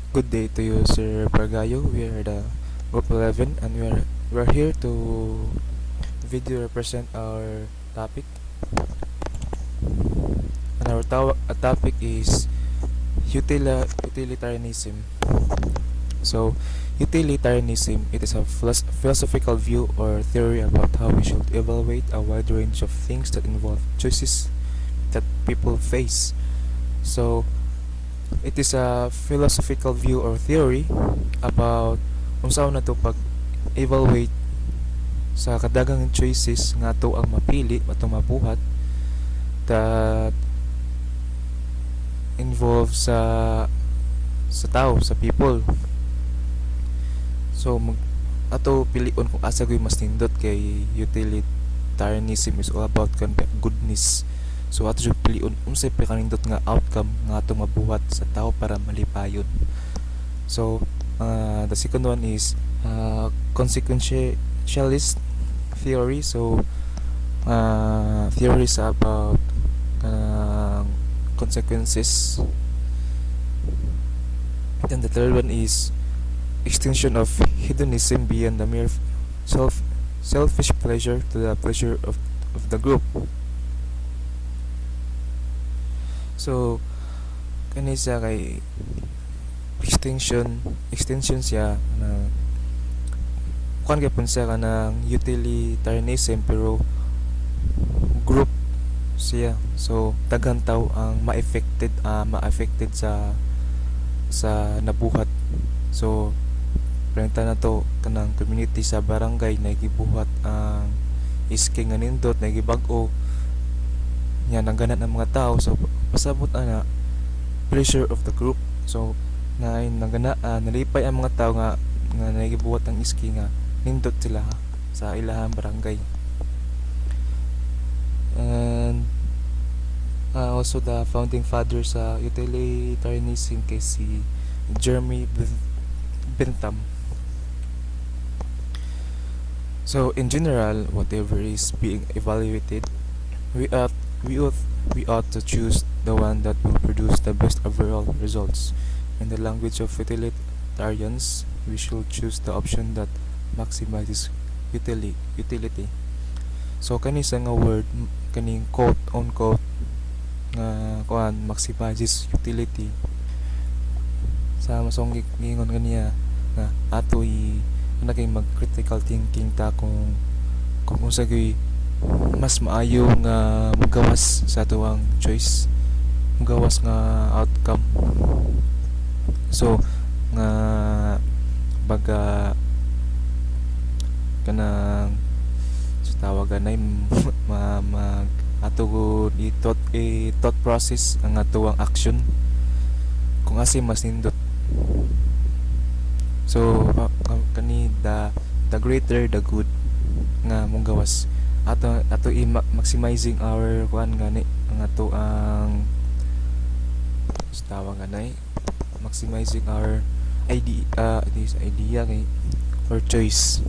Good day to you, Sir Pargayo. We are the Group 11 and we are here to video represent our topic. And our topic is utilitarianism. So, utilitarianism, it is a philosophical view or theory about how we should evaluate a wide range of things that involve choices that people face. So, it is a philosophical view or theory about unsaon na to pag-evaluate sa kadagang choices nga to ang mapili atong mabuhat that involve sa tao, sa people. So ato pilion kung asa gyud mas nindot kay utilitarianism is all about goodness. So ato jud pilion unsay pinakaninddot nga outcome nga atong mabuhat sa tao para malipayon. So the second one is consequentialist theory. So theories about consequences. Then the third one is extinction of hedonism beyond the mere selfish pleasure to the pleasure of the group. So kani siya kay extension siya na kuan gyapon siya kanang utilitarianism pero group siya. So daghang tawo ang ma-affected sa nabuhat. So renta na to kanang community sa barangay na gibuhat ang iske nga nindot na gibag-o nya nangganat ang mga tao. So pasabot ana pressure of the group. So nanggana nalipay ang mga tao nga nagibuhat ang iske nga nindot sila sa ilahang barangay. And also the founding father sa utilitarianism kay si Jeremy Bentham. So in general, whatever is being evaluated, we ought to choose the one that will produce the best overall results. In the language of utilitarians, we should choose the option that maximizes utility. So kani sa nga word kaning quote on quote nga kuan maximizes utility sa masong gingon kaniya na atoy naging mag-critical thinking ta kung unsa gyud mas maayo nga magawas sa tuwang choice, magawas nga outcome. So nga baga kanang tawagan ay mag ato thought process ang atuang action kung asi mas nindot. So kani the greater the good nga mong gawas ato maximizing our kuan gani ang ato ang tawagan ay maximizing our idea kay or choice.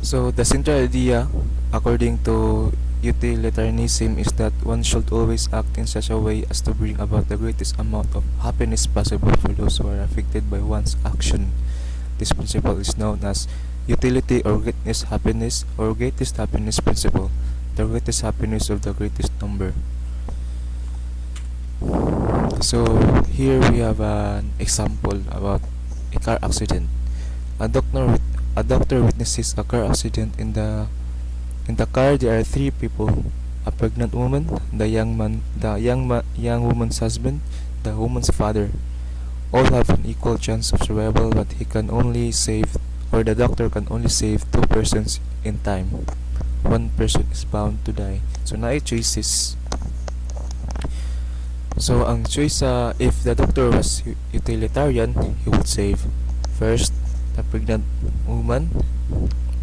So the central idea according to utilitarianism is that one should always act in such a way as to bring about the greatest amount of happiness possible for those who are affected by one's action. This principle is known as utility or greatest happiness principle, the greatest happiness of the greatest number. So here we have an example about a car accident. A doctor witnesses a car accident. In the car there are three people: a pregnant woman, the young woman's husband, the woman's father. All have an equal chance of survival, but the doctor can only save two persons in time. One person is bound to die. So naay choices. So ang choice if the doctor was utilitarian, he would save first the pregnant woman.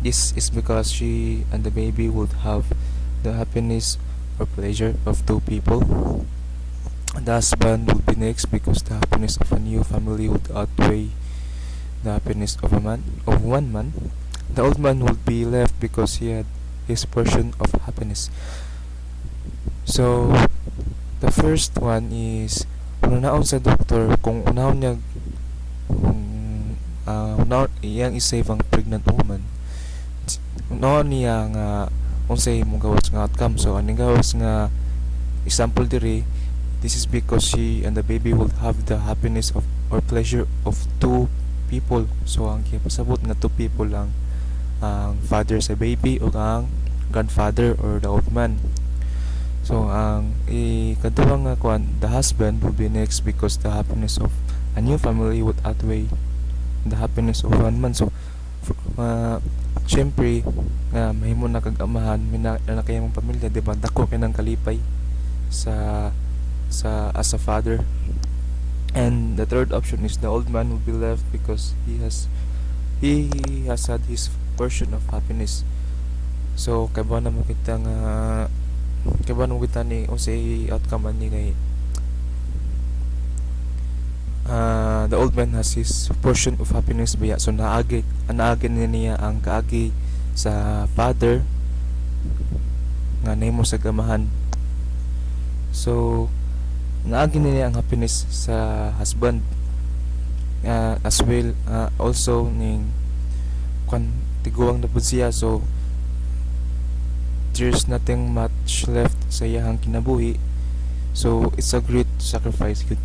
This is because she and the baby would have the happiness or pleasure of two people. The husband would be next because the happiness of a new family would outweigh the happiness of one man. The old man would be left because he had his portion of happiness. So the first one is Kung naon sa doktor, kung unahon niya kung unahon iyang isave ang pregnant woman, unahon niya nga unsay imong gawas nga outcome. So aning gawas nga example diri, this is because she and the baby will have the happiness of or pleasure of two people. So ang pasabot nga two people lang, ang father sa baby o ang grandfather or the old man. So ang ikaduhang nga kuan, the husband will be next because the happiness of a new family would outweigh the happiness of one man. So syempre nga mahimo na kag amahan na kay mong pamilya, di ba, dako kay nang kalipay sa as a father. And the third option is the old man will be left because he has had his portion of happiness. So kay ba na mo kita nga kay ba na mo kita ni unsay outcome ani kay the old man has his portion of happiness biya. So naagi niya ang kaagi sa father nga nahimo sa gamahan. So naagi niya ang happiness sa husband, as well also ning kwan tiguang na pud siya. So there's nothing much left sa iyang kinabuhi. So it's a great sacrifice gud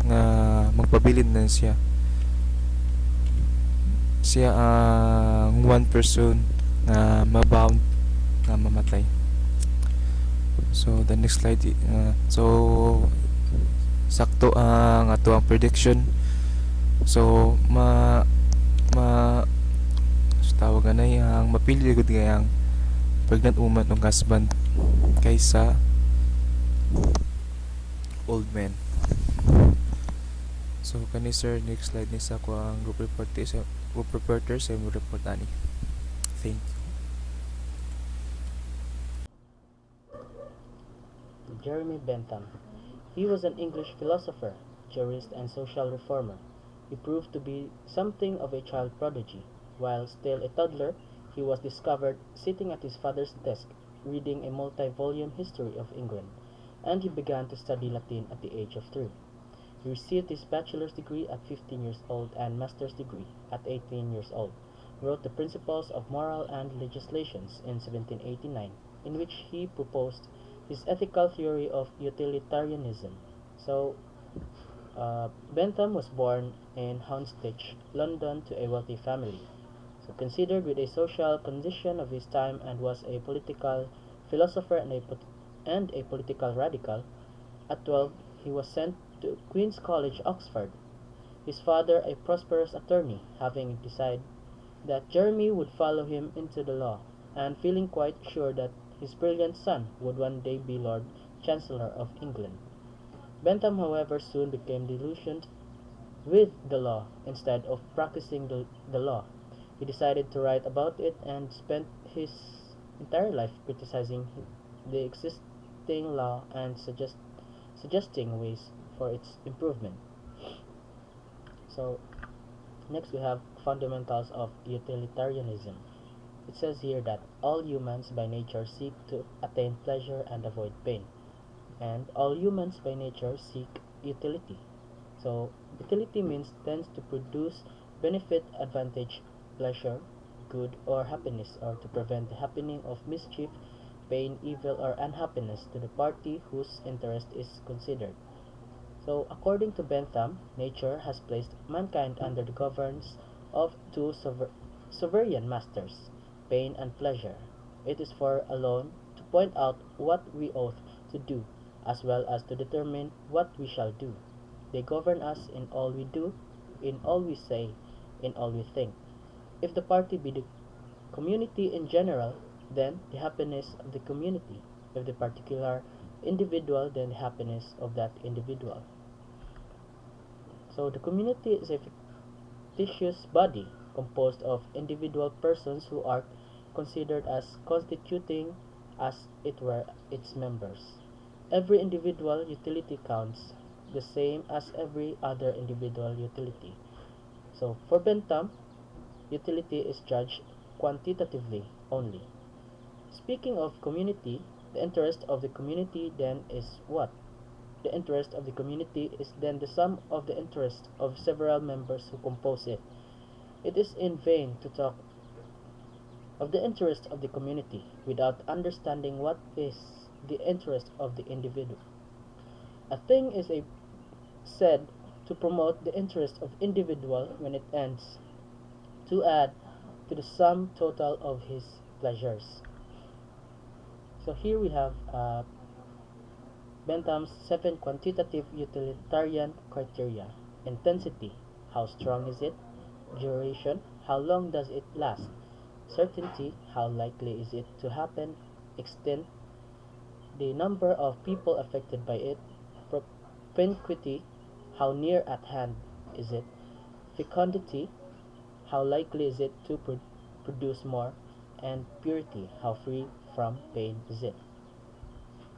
nga magpabilin na siya ang one person nga mabound nga mamatay. So the next slide, so sakto ang ato ang prediction. So tawag na yang mapili gud kayang pregnant woman ng husband kaysa old man. So kani sir, next slide ni sa ko ang group reporter sa mo report ani. Thank you. Jeremy Bentham. He was an English philosopher, jurist, and social reformer. He proved to be something of a child prodigy. While still a toddler, he was discovered sitting at his father's desk reading a multi-volume history of England, and he began to study Latin at the age of 3. He received his bachelor's degree at 15 years old and master's degree at 18 years old. Wrote the Principles of Moral and Legislations in 1789, in which he proposed his ethical theory of utilitarianism. So, Bentham was born in Houndsditch, London, to a wealthy family. So, considered with a social condition of his time, and was a political philosopher and a political radical. At 12, he was sent to Queen's College, Oxford. His father, a prosperous attorney, having decided that Jeremy would follow him into the law, and feeling quite sure that his brilliant son would one day be Lord Chancellor of England. Bentham, however, soon became disillusioned with the law. Instead of practicing the law, he decided to write about it and spent his entire life criticizing the existing law and suggesting ways for its improvement. So, next we have fundamentals of utilitarianism. It says here that all humans by nature seek to attain pleasure and avoid pain, and all humans by nature seek utility. So, utility means tends to produce benefit, advantage, pleasure, good, or happiness, or to prevent the happening of mischief, pain, evil, or unhappiness to the party whose interest is considered. So, according to Bentham, nature has placed mankind under the governance of two sovereign masters, pain and pleasure. It is for alone to point out what we ought to do, as well as to determine what we shall do. They govern us in all we do, in all we say, in all we think. If the party be the community in general, then the happiness of the community; if the particular individual, then the happiness of that individual. So the community is a fictitious body composed of individual persons who are considered as constituting, as it were, its members. Every individual utility counts, the same as every other individual utility. So for Bentham, utility is judged quantitatively only. Speaking of community, the interest of the community then is what? The interest of the community is then the sum of the interests of several members who compose it. It is in vain to talk of the interest of the community without understanding what is the interest of the individual. A thing is said to promote the interest of individual when it ends to add to the sum total of his pleasures. So here we have Bentham's 7 quantitative utilitarian criteria. Intensity, how strong is it? Duration, how long does it last? Certainty, how likely is it to happen? Extent, the number of people affected by it. Propinquity, how near at hand is it? Fecundity, how likely is it to produce more? And purity, how free from pain is it?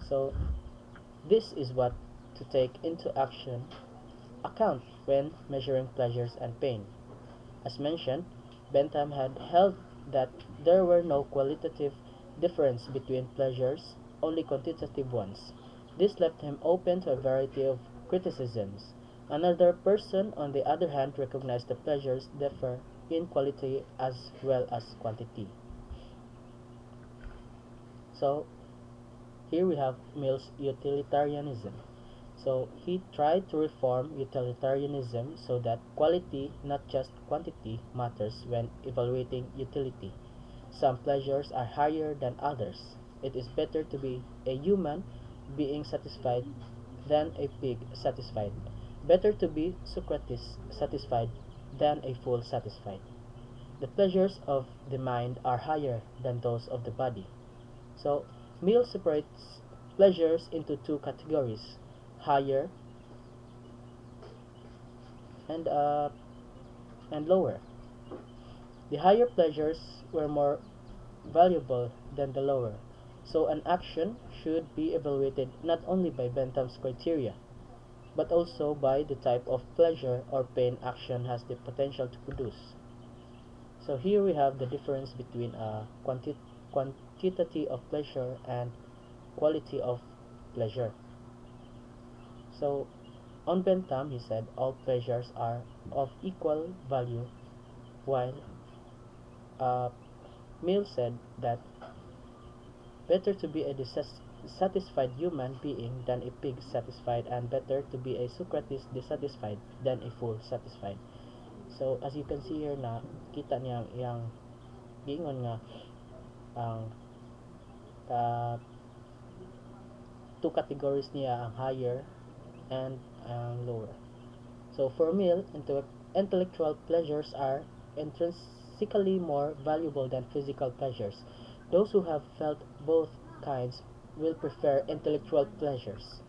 So this is what to take into account when measuring pleasures and pain. As mentioned, Bentham had held that there were no qualitative difference between pleasures, only quantitative ones. This left him open to a variety of criticisms. Another person, on the other hand, recognized the pleasures differ in quality as well as quantity. So here we have Mill's utilitarianism. So he tried to reform utilitarianism so that quality, not just quantity, matters when evaluating utility. Some pleasures are higher than others. It is better to be a human being satisfied than a pig satisfied. Better to be Socrates satisfied than a fool satisfied. The pleasures of the mind are higher than those of the body. So Mill separates pleasures into two categories: higher and lower. The higher pleasures were more valuable than the lower. So an action should be evaluated not only by Bentham's criteria, but also by the type of pleasure or pain action has the potential to produce. So here we have the difference between quantity of pleasure and quality of pleasure. So on Bentham, he said all pleasures are of equal value, while uh, Mill said that better to be a dissatisfied human being than a pig satisfied, and better to be a Socrates dissatisfied than a fool satisfied. So as you can see here na kita niya yang giingon nga ang uh, two categories niya, ang higher and ang lower. So for Mill, intellectual pleasures are intrinsically more valuable than physical pleasures. Those who have felt both kinds will prefer intellectual pleasures.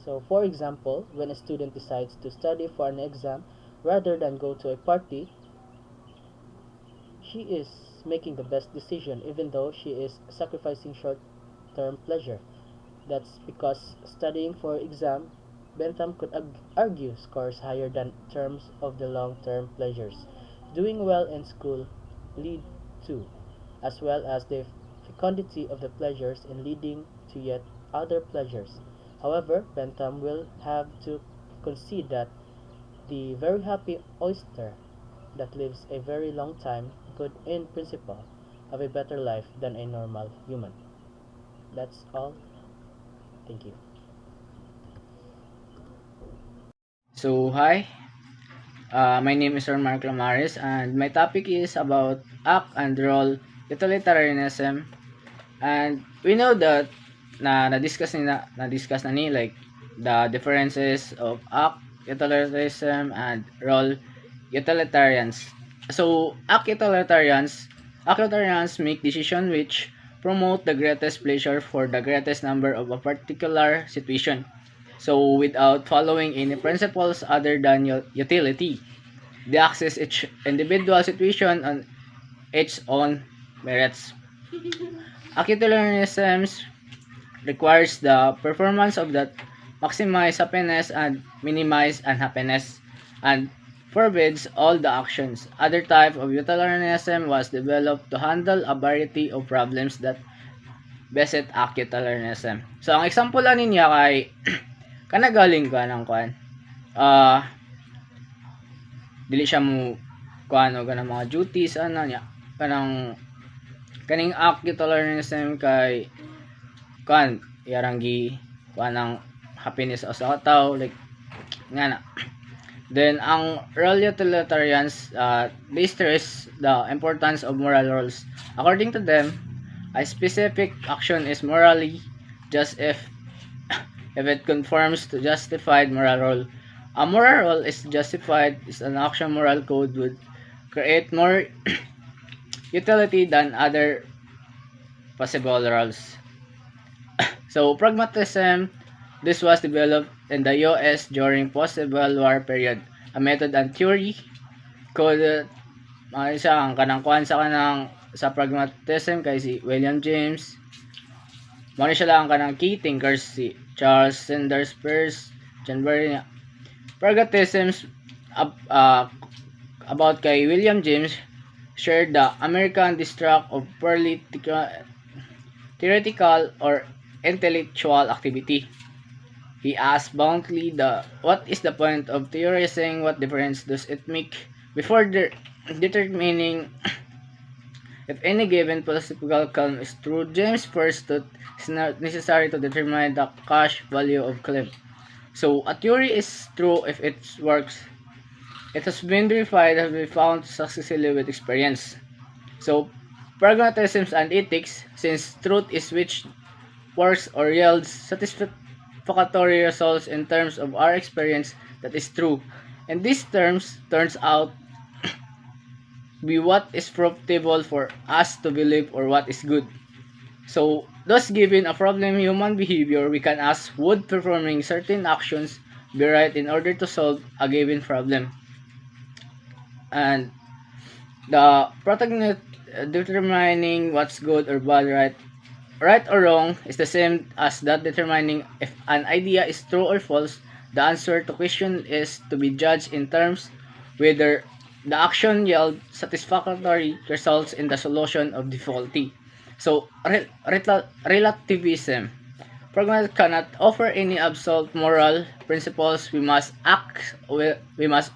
So for example, when a student decides to study for an exam rather than go to a party, she is making the best decision even though she is sacrificing short-term pleasure. That's because studying for exam, Bentham could argue scores higher than terms of the long-term pleasures. Doing well in school lead to, as well as the fecundity of the pleasures in leading to yet other pleasures. However, Bentham will have to concede that the very happy oyster that lives a very long time could, in principle, have a better life than a normal human. That's all. Thank you. So, hi, my name is Sir Mark Lamaris, and my topic is about act and role utilitarianism. And we know that na-discuss na ni like the differences of act utilitarianism and role utilitarians. So, act utilitarians make decisions which promote the greatest pleasure for the greatest number of a particular situation. So, without following any principles other than utility, they access each individual situation on its own merits. Utilitarianism requires the performance of that maximize happiness and minimize unhappiness, and forbids all the actions. Other type of utilitarianism was developed to handle a variety of problems that Beset Utilitarianism. So, ang example lang niya kay kanagaling ka ng kuan. Dili siya mo kuan o ganang mga duties ano niya. Kanang kaning Utilitarianism kay kuan yaranggi kuan ang happiness sa tao like nga na. Then, ang real utilitarians, they stress the importance of moral rules. According to them, a specific action is morally just if it conforms to justified moral rule. A moral rule is justified is an action moral code would create more utility than other possible rules. So, pragmatism, this was developed in the US during post-Civil War period. A method and theory called isa ang kanang kuan sa kanang sa pragmatism kay si William James. Mao siya lang kanang key thinkers si Charles Sanders Peirce, John Berry. Pragmatism about kay William James shared the American distrust of purely theoretical or intellectual activity. He asked bluntly what is the point of theorizing, what difference does it make before determining if any given philosophical claim is true. James first thought it's not necessary to determine the cash value of claim. So a theory is true if it works. It has been verified and been found successfully with experience. So pragmatism and ethics, since truth is which works or yields satisfactory results in terms of our experience, that is true. And these terms turns out be what is profitable for us to believe or what is good. So, thus given a problem human behavior, we can ask would performing certain actions be right in order to solve a given problem. And the protagonist determining what's good or bad, right or wrong is the same as that determining if an idea is true or false. The answer to question is to be judged in terms whether the action yield satisfactory results in the solution of difficulty. So, relativism. Pragmatism cannot offer any absolute moral principles. We must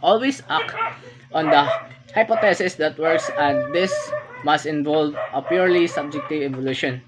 always act on the hypothesis that works, and this must involve a purely subjective evolution.